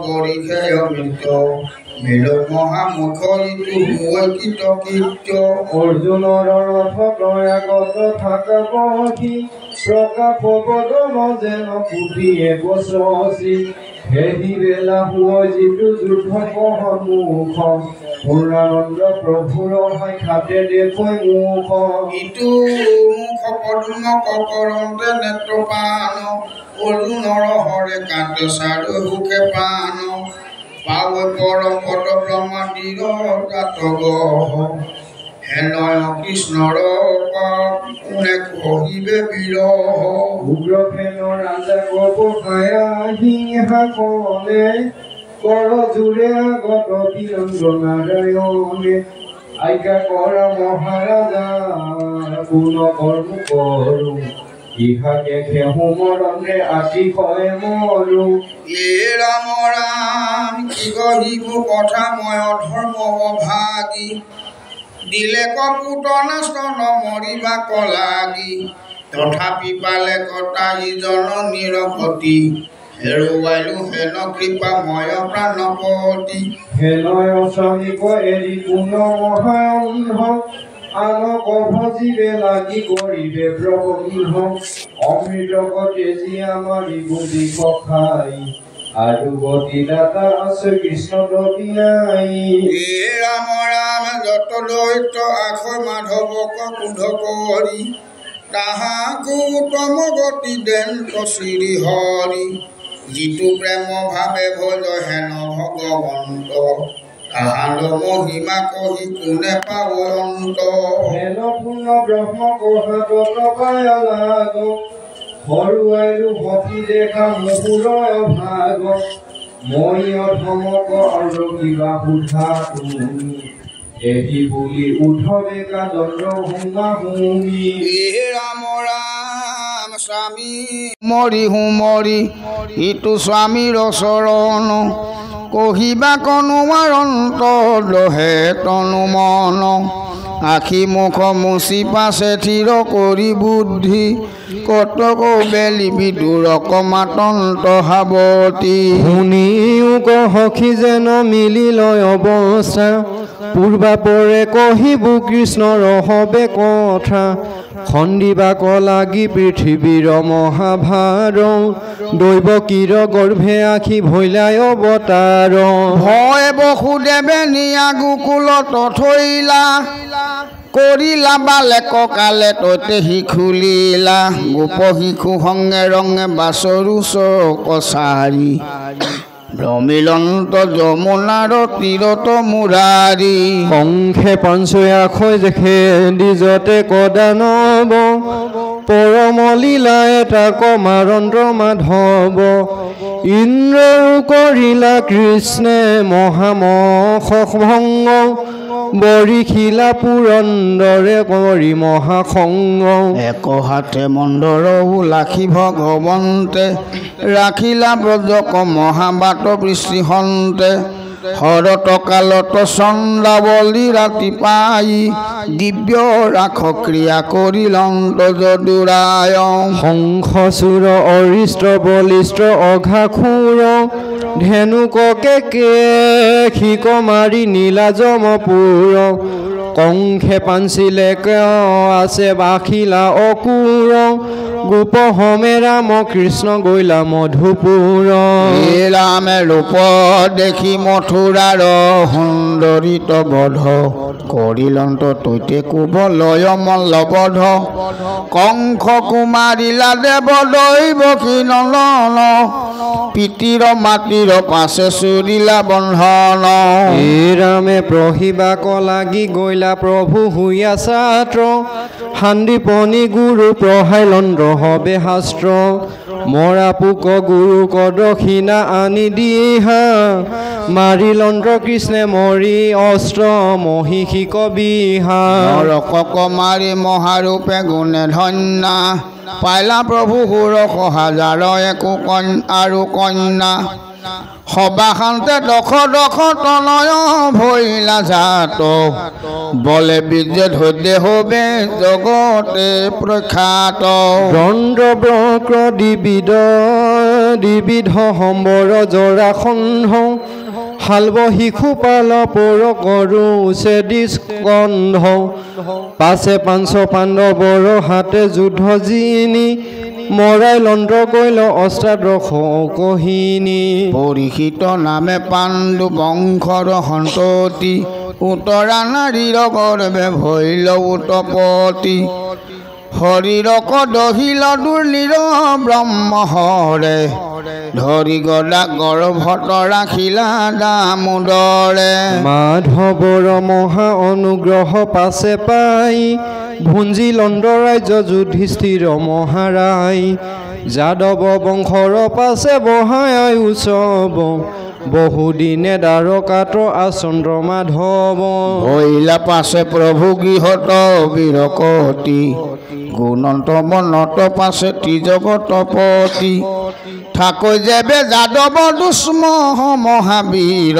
পৰিখে অমিত মিল মহামুখৰিতু হুৱকিত কীৰ্ত অৰ্জুনৰ ৰথ প্ৰয়াগত থাকা বহি প্ৰকাশ বদন যেন পুতিয়ে বচি হেৰি বেলা হুৱ যিটো যুদ্ধ সন্মুখ পূৰ্ণানন্দ প্ৰভুৰ সাক্ষাতে দেখুৱাই মুখ ইটো মুখ পদ্ম কৰন্তে নেত্ৰপান অৰ্জুনৰ হৰে কান্তে চাৰু সুখে প্ৰাণ পাৱে পৰম পদ ব্ৰহ্মাণ্ডিৰ গাত গহ হেনয় কৃষ্ণৰ কোনে কহিবে বিৰহ উগ্ৰসেন ৰাজা গপকায়া সিংহা কলে কৰ জোৰে আগত তিৰঞ্জনাৰায়ণে আজ্ঞা কৰা মহাৰাজা গুণ কৰ্ম কৰো ইহাকে খেহু মৰণে আতিশয় মৰো এ ৰাম ৰাম কি কহিব কথা মই অধৰ্ম অভাগী দিলে কপুতনা স্তন মৰিবা কলাগী তথাপি পালে কটা ইজন নিৰপতি হেৰুৱাইলো হেন কৃপা ময় প্ৰাণপতি হেনয় স্বামীক এৰি পুনৰ মহান্ধ আনক ভজিবে লাগি কৰিবে প্ৰবন্ধ অমৃত তেজী আমাৰি বুদ্ধি সখাই আৰু গতি দাতা আছে কৃষ্ণ দতি নাই এ ৰাম ৰাম যত দৈত্য আখৈ মাধৱক কুধ কৰি তাহাকো উত্তম গতি দেন শ্ৰী হৰি যিটো প্ৰেম ভাৱে ভজ হেন ভগৱন্ত তাহাল মহিমা কহি কোনে পাব অন্ত হেন পূৰ্ণ ব্ৰহ্ম কহাগত পায় লাগ হৰুৱাইলো সখী দেখা মুকুৰয় ভাগ মই অধমক আৰু কিবা সোধা তুমি এহি বুলি উঠবে কাদণ্ড হুমা হুমি এ ৰাম ৰাম স্বামী মৰি হুমৰি ইটো স্বামীৰ চৰণ কহিবা কনুৱাৰন্ত দহে তনু মন আখি মুখ মুচি পাছে থিৰ কৰি বুদ্ধি কতক বেলি বিদুৰক মাতন্ত হাৱতী শুনিও কহখি যেন মিলি লয় অৱস্থা পূৰ্বাপৰে কহিব কৃষ্ণৰ হবে কথা খণ্ডিবাক লাগি পৃথিৱীৰ মহাভাৰ দৈৱকীৰ গৰ্ভে আখি ভৈলাই অৱতাৰ ভয় বসুদেৱে নিয়া গোকুলত থৈলা কৰিলা বালেক কালে ততে শিশুলীলা গোপ শিশু সংগে ৰঙে বাছৰু কছাৰী ভ্ৰমিলন্ত যমুনাৰ তীৰত মুৰাৰী কংখে পাঞ্চৈ আখৈ দেখে নিজতে কদানব পৰম লীলা এটা কমাৰন্দ্ৰ মাধৱ ইন্দ্ৰও কৰিলা কৃষ্ণে মহামখ ভংগ বৰিখিলা পুৰন্দৰে কৰি মহাসংগ এক হাতে মন্দৰও লাখি ভগৱন্তে ৰাখিলা ব্ৰজক মহাবাত বৃষ্টিহন্তে শৰত কালত চন্দ্ৰাৱলী ৰাতি পাই দিব্য ৰাখ ক্ৰিয়া কৰিলন্ত যদুৰায় শংখচূড় অৰিষ্ট বলিষ্ঠ অঘাখুৰ ধেনুককে শিক মাৰি নীলাজমপুৰ কংখে পাঞ্চিলে আছে বাখিলা অকুৰ গোপ হমে ৰাম কৃষ্ণ গৈলা মধুপুৰ ৰামে ৰূপ দেখি মথুৰাৰ সুন্দৰিত বধ কৰিলন্ত তৈতে কুবলয় মল্লবধ কংখ কুমাৰিলা দেৱ দৈৱকী নন্দন পিতিৰ মাতিৰ পাছে চুৰিলা বন্ধন ৰামে প্ৰহিবাক লাগি গৈলা প্ৰভু হুইয়া ছাত্ৰ সান্দীপনি গুৰু প্ৰহাইলন্দ্ৰ হবে শাস্ত্ৰ মৰা পোক গুৰুক দক্ষিণা আনি দিহা মাৰিলন্দ্ৰ কৃষ্ণে মৰি অস্ত্ৰ মহিষী কবিহা নৰকক মাৰি মহাৰূপে গুণে ধন্যা পাইলা প্ৰভু সুৰশ হাজাৰ একো আৰু কন্যা সবাসান্তে দখ দখ তনয় ভৈলা জাত বলে বিদ্যে ধৈৰ্য হবে জগতে প্ৰখ্যাত দণ্ড বক্ৰ দ্বিবিধ সম্বৰ জৰাসন্ধ শালব শিশু পাল পৰ কৰো চেদি স্কন্ধ পাছে 500 পাণ্ডৱৰ হাতে যুদ্ধ জিনি মৰাই লণ্ড গৈল অষ্টাদশ কহিনী পৰীক্ষিত নামে পাণ্ডু বংশৰ সন্ততি উত্তৰা নাৰীৰ গৰ্ভে ভৈল উৎপত্তি হৰিৰক দহিল দুৰ্নীৰ ব্ৰহ্মহৰে ধৰি গদা গৰ্ভত ৰাখিলা দামোদৰে মাধৱৰ মহা অনুগ্ৰহ পাছে পাই ভুঞ্জি লণ্ড ৰাজ্য যুধিষ্ঠিৰ মহাৰাই যাদৱ বংশৰ পাছে বহাই উৎসৱ বহুদিনে দ্বাৰকাত আচন্দ্ৰ মাধৱ ভৈলা পাছে প্ৰভু গৃহত বীৰকতি গুণন্ত বনত পাছে ত্ৰিজগতপতি ঠাকৈ যেবে যাদৱ দুষ্মহ মহাবীৰ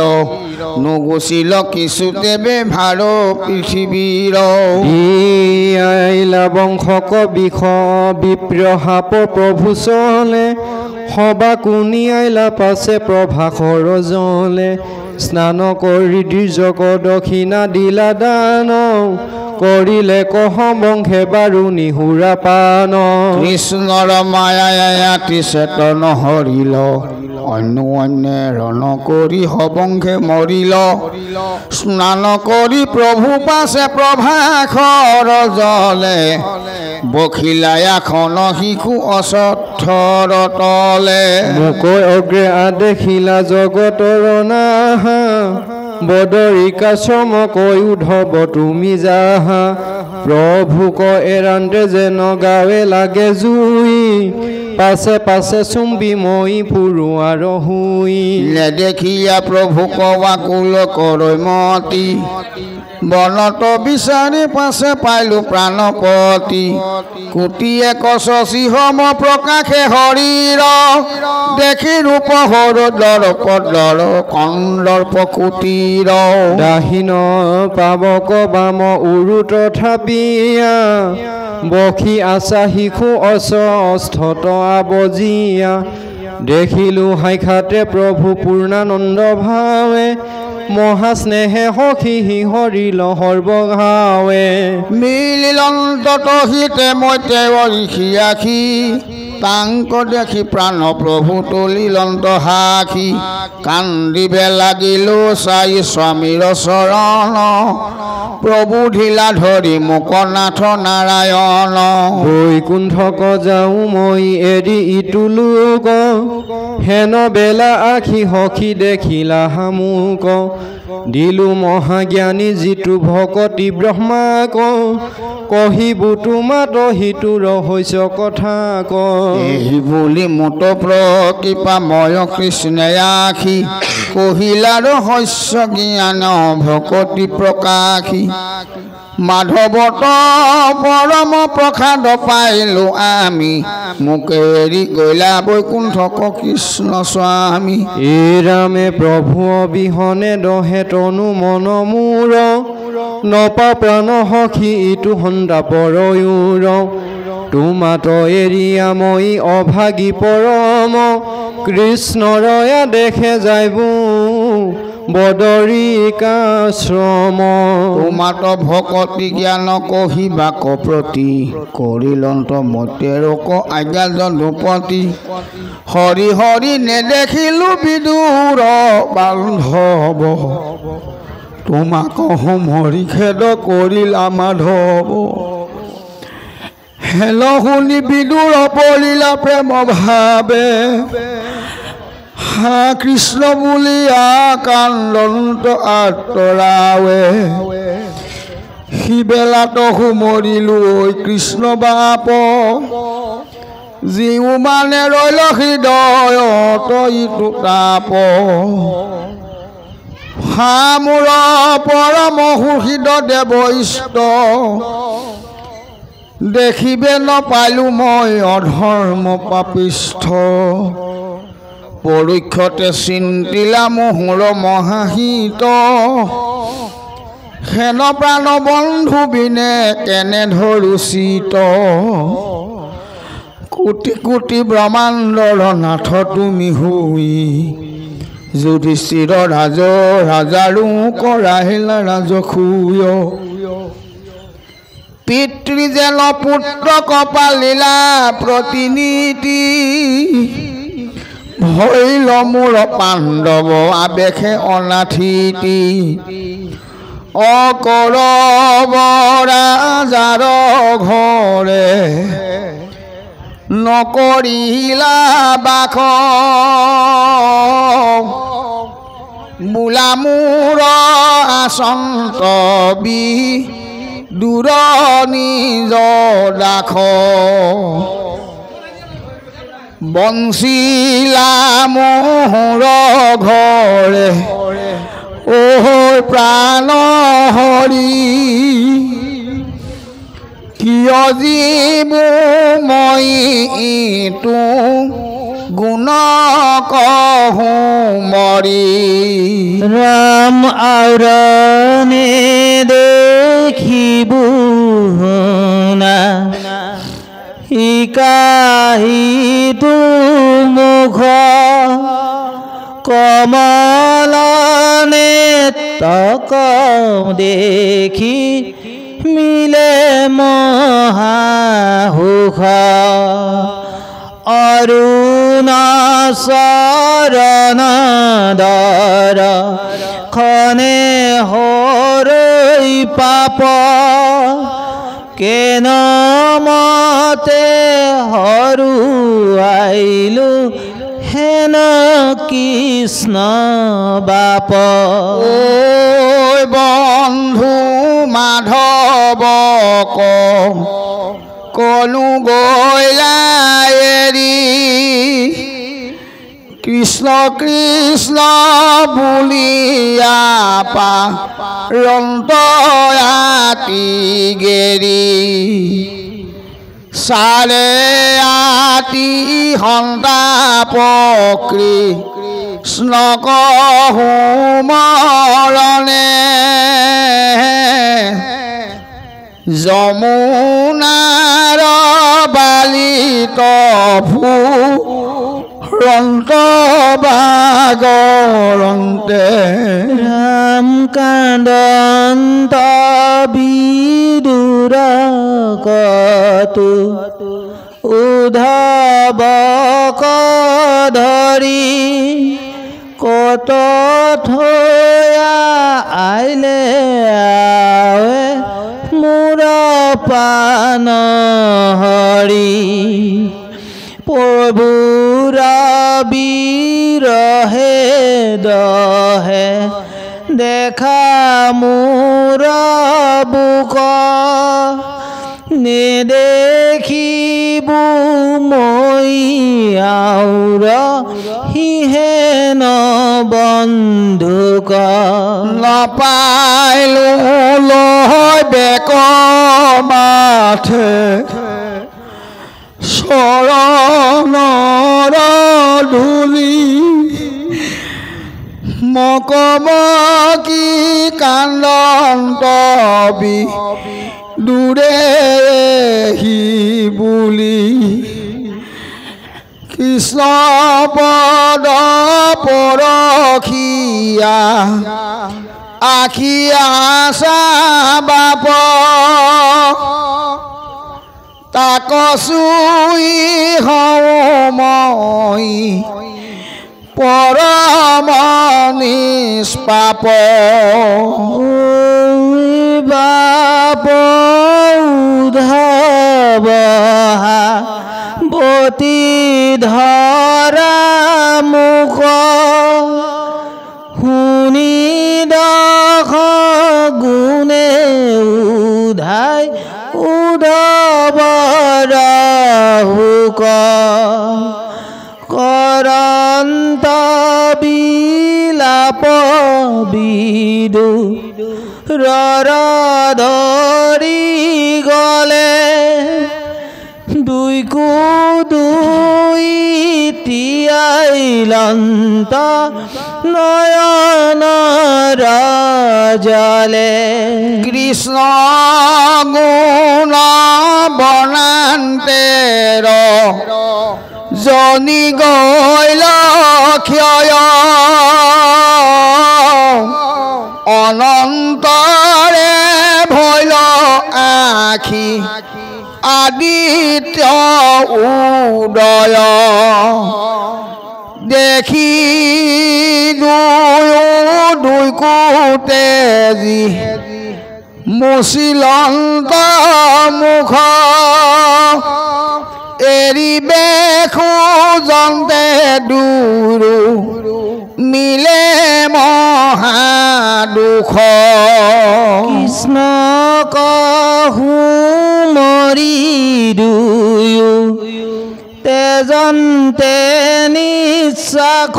নুগুচিল কিছু দেৱে ভাৰ পৃথিৱীৰ আইলা বংশক বিষ বিপ্ৰহাপ প্ৰভু চলে সবা কুনি আইলা পাছে প্ৰভাসৰ জলে স্নান কৰি দীৰ্ঘক দক্ষিণা দিলা দান কৰিলে কহ বংশে বাৰু নিহুৰা পান কৃষ্ণৰ মায়ায়াতি চেতন হৰিল অন্য ৰণ কৰি হবংশে মৰিল স্নান কৰি প্ৰভু পাছে প্ৰভাসৰ জলে বখিলায়াখন শিশু অশ্বত্থৰ তলে মোকৈ অগ্ৰে আদেখিলা জগতৰ নাহা বদৰিকা শ্ৰমকৈ উধৱ তুমি যাহা প্ৰভুক এৰান্তে যেন গাৱে লাগে জুই পাছে পাছে চুম্বি মই ফুৰো আৰু হুই নেদেখিয়া প্ৰভুক বাকুল কৰৈ মতি বনত বিচাৰি পাছে পাইলো প্ৰাণপতি কোটি একশ সিহম প্ৰকাশে হৰিৰ দেখি ৰূপ হৰ দৰ্পদৰ কন্দৰ্প কুটিৰ দাহিন পাৱক বাম উৰু তথাপিয়া বখি আছা শিশু অস্বস্থত আবজিয়া দেখিলো হাইখাতে প্ৰভু পূৰ্ণানন্দ ভাৱে মহাস্নেহে সখী হৰিল সৰ্বঘাৱে মিলিলন্তত হিতে মতে অৰিষি আখি তাংক দেখি প্ৰাণ প্ৰভু তুলিলন্ত সাখি কান্দিবে লাগিলো চাই স্বামীৰ চৰণ প্ৰভু ঢিলা ধৰি মুকনাথ নাৰায়ণ বৈকুণ্ঠক যাওঁ মই এৰি ইটো লোক হেন বেলা আখি সখী দেখিলা হামুক দিলো মহাজ্ঞানী যিটো ভকতি ব্ৰহ্মাক কহিবো তোমাত সিটো ৰহস্য কথা ক এই বুলি মোট প্ৰকৃপা ময় কৃষ্ণে আখি কহিলা ৰহস্য জ্ঞান ভকতি প্ৰকাশী মাধৱত পৰম প্ৰসাদ পাইলো আমি মোকে এৰি গলা বৈকুণ্ঠক কৃষ্ণ স্বামী এই ৰামে প্ৰভু অবিহনে দহে তনু মন মূৰ নপা প্ৰাণ সখী ইটো সন্তাপৰ উৰ তোমাত এৰিয়া মই অভাগী পৰম কৃষ্ণৰয়া দেখে যাইবো বদৰিকাশ্ৰম তোমাত ভকতি জ্ঞান কহিবা কপ্ৰতি কৰিলন্ত মতেৰক আজ্ঞা যদুপতি হৰি হৰি নেদেখিলো বিদুৰ বান্ধৱ তোমাক সমৰি খেদ কৰিলা মাধৱ হেল শুনি বিদুৰ পৰিলা প্ৰেম ভাবে হা কৃষ্ণ বুলি কান্দন্ত আঁতৰাৱে সিবেলাত সুমৰিলো ঐ কৃষ্ণ বাপ জিও মানে ৰৈল হৃদয়ত ইটো তাপ হা মোৰ পৰম সুহৃদ দেৱ ইষ্ট দেখিবে নপালো মই অধৰ্ম পাপিষ্ঠ পৰীক্ষতে চিন্তিলা মোহৰ মহাহিত হেন প্ৰাণ বন্ধু বিনে কেনে ধৰুচিত কোটি কোটি ব্ৰহ্মাণ্ডৰ নাথ তুমি হৈ যুধিষ্ঠিৰ ৰাজাৰো কৰাহিলা ৰাজসূয় পিতৃ যেন পুত্ৰ কপালীলা প্ৰতিনীতি ভৈল মোৰ পাণ্ডৱ আবেশে অনাথিতি অকৰৱ ৰাজাৰ ঘৰে নকৰিলা বাস বোলা মোৰ আচন্ত বি দূৰ নিজ দাস বঞ্চিলা মোহৰ ঘৰে ঐ প্ৰাণ হৰি কিয় জীৱ মই তো গুণ কহো মৰি ৰাম আৰণে দেখিবু না ইকাহিতো মুখ কমলনে তক দেখি মিলে মহাহুখ অৰুণ শৰণ দৰ খনে হৰৈ পাপ কেন মতে হৰুৱাইলো হেন কৃষ্ণ বাপ ঐ বন্ধু মাধৱ কলো গৈলা এৰি কৃষ্ণ কৃষ্ণ বুলিয়া ৰন্তয়াতি গেৰি চালে আতি সন্তাপ কৃষ্ণ কহো মৰণে যমুনাৰ বালিত ভূৰন্ত বাগৰন্তে ৰাম কান্দন্ত বিদুৰ কতু উদ্ধৱ ধৰি কত থয়া আইলে আৱে মোৰ পান হৰি প্ৰভুৰ বিৰহে দহে দেখা মোৰ বুক নেদেখিবু মই আউৰ হিহেন বন্ধুক নাপাইলো লয় বেক মাথে চৰণৰ ধূলি মকম কি কান্দন্ত বি দূৰে হি বুলি কৃষ্ণ পদ পৰখিয়া আখি আশা বাপ তাক চুই হওঁ মই পৰম নিষ্পাপ বাপ উদ্ধৱ বতি ধৰা মুখ শুনি দখ গুণে উধাই উদ্ধৱৰ হুক কৰন্ত বিলাপ বিদু ধৰি গলে দুই কুদু দুই তিয়াইলন্ত নয়ন রাজলে কৃষ্ণ গুণ বনান্তের জনি গৈল ক্ষয় অনন্তরে ভৈল আখি আদিত্য উদয় দেখি দুই কুতেজি মুচিলন্ত মুখ এৰিবে খোজন্তে দুৰু মিলে মহা দুখ কৃষ্ণ কহু মৰি দুয়ো তেজন্তে নিশ্বাস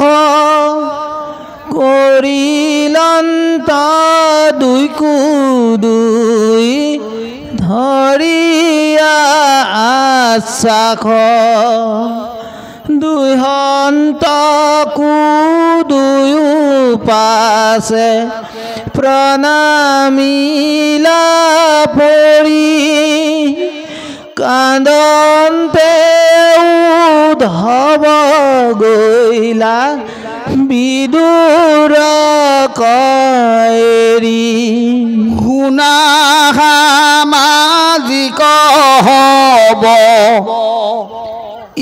কৰিলন্ত দুইকো দুই ধৰিয়া আশ্বাস দুইহন্তকো দুয়ো পাছে প্ৰণামিলা পৰি কান্দন্তে উদ্ধৱ গৈলা বিদুৰ কইৰি শুনা সামাজিক হব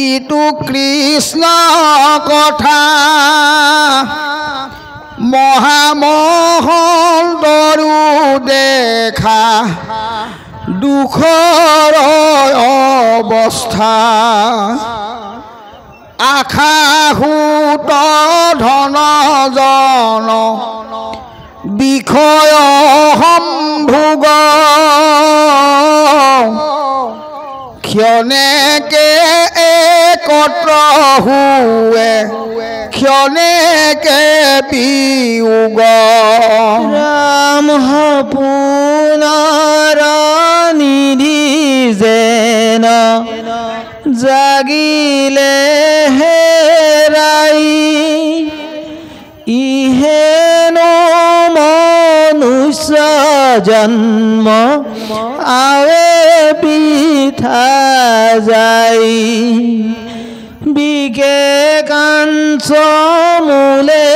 ইটো কৃষ্ণ কথা মহামহন্তৰো দেখা দুখৰ অৱস্থা আশাহূত ধন জন বিষয় সম্ভোগ ক্ষণেকে একত্ৰ হুৱে ক্ষণেকে বিয়োগ ৰাম পুনৰ নিধি যেন জাগিলে হেৰাই ইহেনো মনুষ্য জন্ম আৱে বিথা যাই বিকে কাঞ্চ মূলে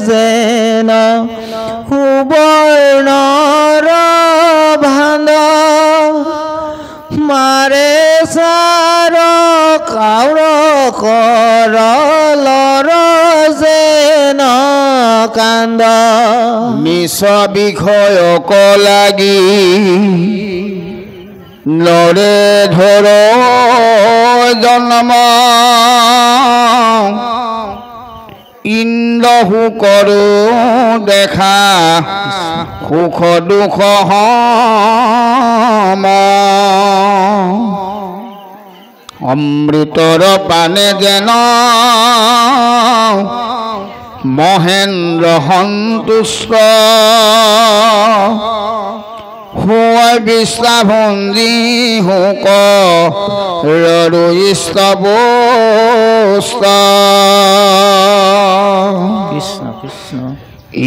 যেন সুবৰ্ণৰ ভাণ্ড মাৰে চাৰ কাউৰ কৰলৰ যেন কান্দ নিচ বিষয়ক লাগি লৰে ধৰ জন্ম ইন্দ্ৰ সুকৰো দেখা সুখ দুখ সম অমৃতৰ পানে যেন মহেন্দ্ৰ সন্তুষ্ট হুৱাই বিশ্ৰাভঞ্জী হুক ৰৰুষ্টবস্ত কৃষ্ণ কৃষ্ণ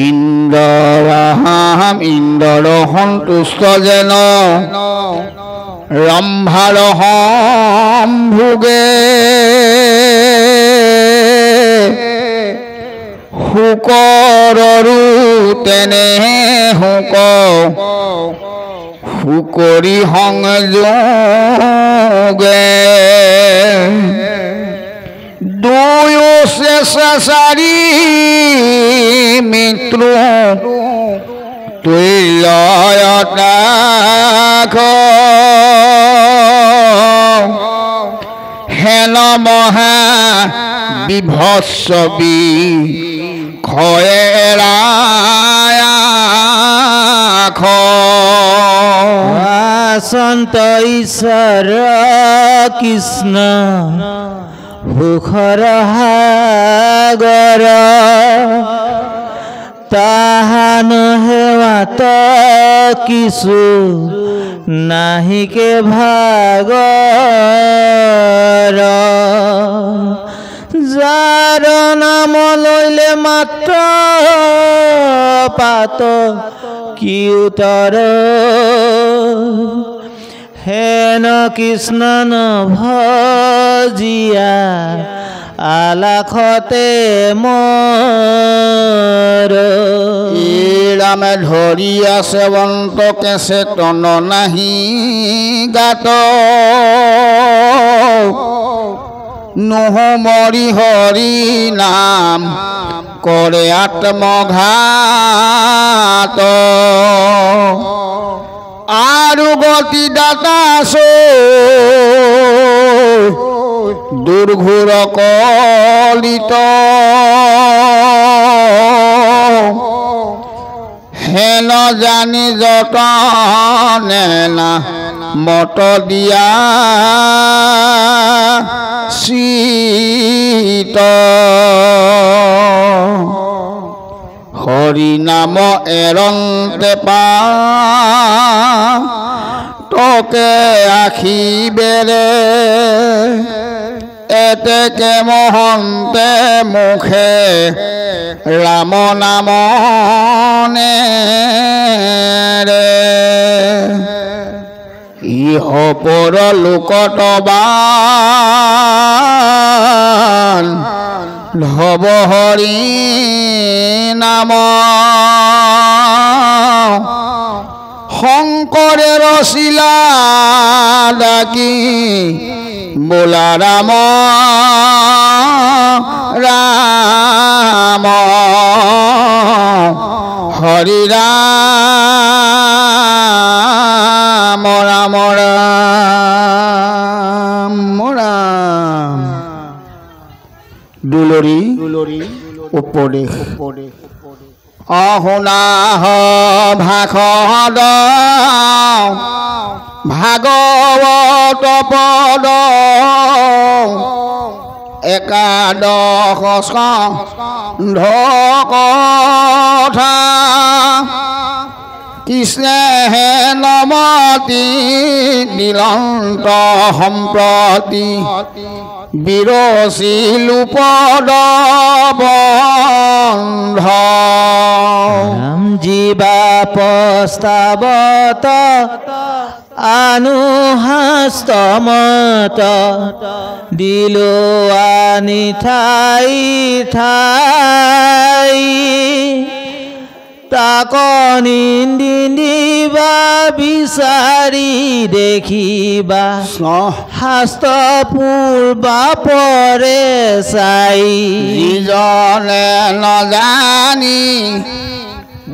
ইন্দ্ৰাম ইন্দ্ৰ সন্তুষ্ট যেন ৰম্ভাৰ সম্ভোগে শুকৰৰো তেনে শুক শুকৰি সংযোগে দুয়ো চেচাৰি মিত্ৰ তুল্যতাখ হেন মহা বিভৎসবি খয়েৰাখ সন্ত ঈশ্বৰ কৃষ্ণ সুখৰ সাগৰ তাহান হেৱাত কিছু নাহিকে ভাগৰ যাৰ নাম লইলে মাত্ৰ পাত কি উত্তৰ হেন কৃষ্ণ ভজিয়া আলাখতে মোৰ ৰামে ধৰি আছে অন্তকে চেতন নাহি গাত নোহমৰি হৰি নাম কৰে আত্মঘাত আৰু গতি দাতা দুৰ্ঘোৰ কলিত হেন জানি যতনে না মত দিয়া শীত হৰি নাম এৰন্তে পা তোকে আখি বেৰে এতেকে মহন্তে মুখে ৰাম নাম নেৰে ইহ পৰ লোকত বান ধব হৰি নাম শংকৰে ৰচিলা ডাকি বোলা ৰাম ৰাম হৰি ৰাম ৰাম ৰাম ৰাম দুলৰি উপদেশ অশুনা ভাষদ ভাগৱত পদ একাদশ স্কন্ধ কথা কৃষ্ণে নমতি নীলন্ত সম্প্ৰতি বিৰচিলু পদ বন্ধ ৰাম জীৱা প্ৰস্তাৱত আনুহাস্তমত দিলো আনি ঠাই ঠাই তাক নিন্দিবা বিচাৰি দেখিবা শাস্ত্ৰ পূৰ্বা পৰে চাই যিজনে নজানি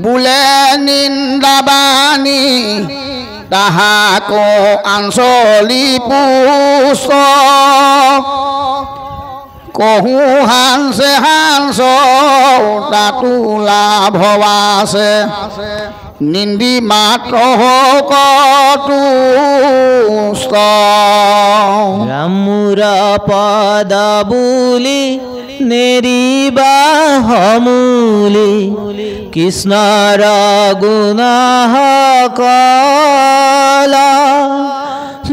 বোলে নিন্দাবাণী তাহাকো আঞ্চলি পুষ্ট কহু হানছে হানছ তাতো লাভ আছে নিন্দি মাত্ৰ কতুষ্ট ৰামুৰ পদ বুলি নেৰিবা সমূলি কৃষ্ণৰ গুণ সকল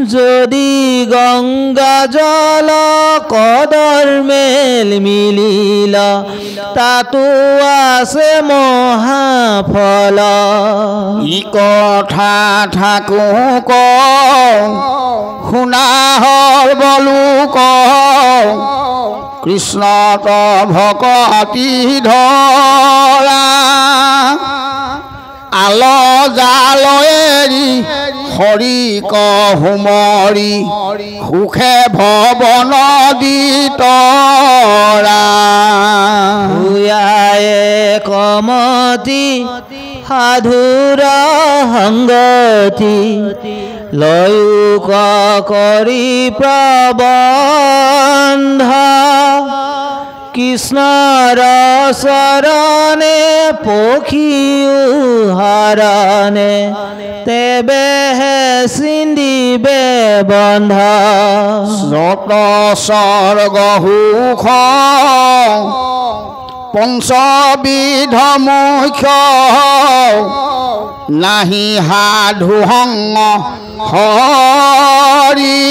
যদি গংগা জল কদৰ মেল মিলিল তাতো আছে মহাফল ই কথা থাকো কওঁ শুনা হল বলো কওঁ কৃষ্ণত ভকতি ধৰা আল জাল এৰি হৰি কহুমৰি সুখে ভৱ নদী তৰা কমতি সাধুৰ সংগতি লয়ুক কৰি প্ৰবন্ধ কৃষ্ণৰ চৰণে পখিও হৰণে তেবেহে চিন্দিবে বন্ধ যত স্বৰ্গ সুখ পঞ্চবিধ মুখ্য নাহি সাধু সংগ হৰি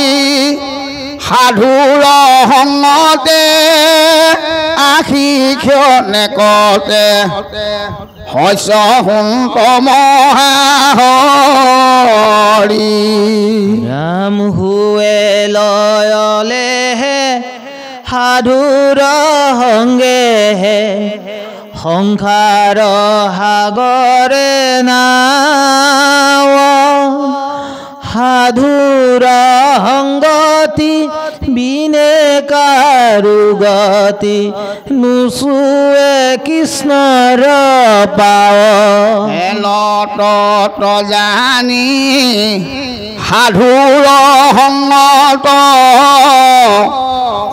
সাধুৰ সংগতে আশী ক্ষণে কতে শস্য সুন্ত মহাহৰি ৰাম হুৱে লয়লেহে সাধুৰ সংগেহে সংসাৰ সাগৰে নাৱ সাধুৰ সংগতি বিনে কাৰু গতি নুচুৱে কৃষ্ণৰ পাৱ হেলত জানি সাধুৰ সংগত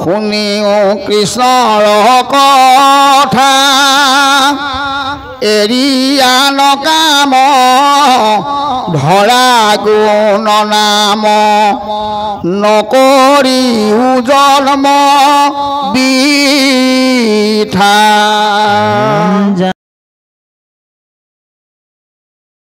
শুনিও কৃষ্ণৰ কথা এৰিয়া নকাম ধৰা গুণ নাম নকৰিও জন্ম বিথা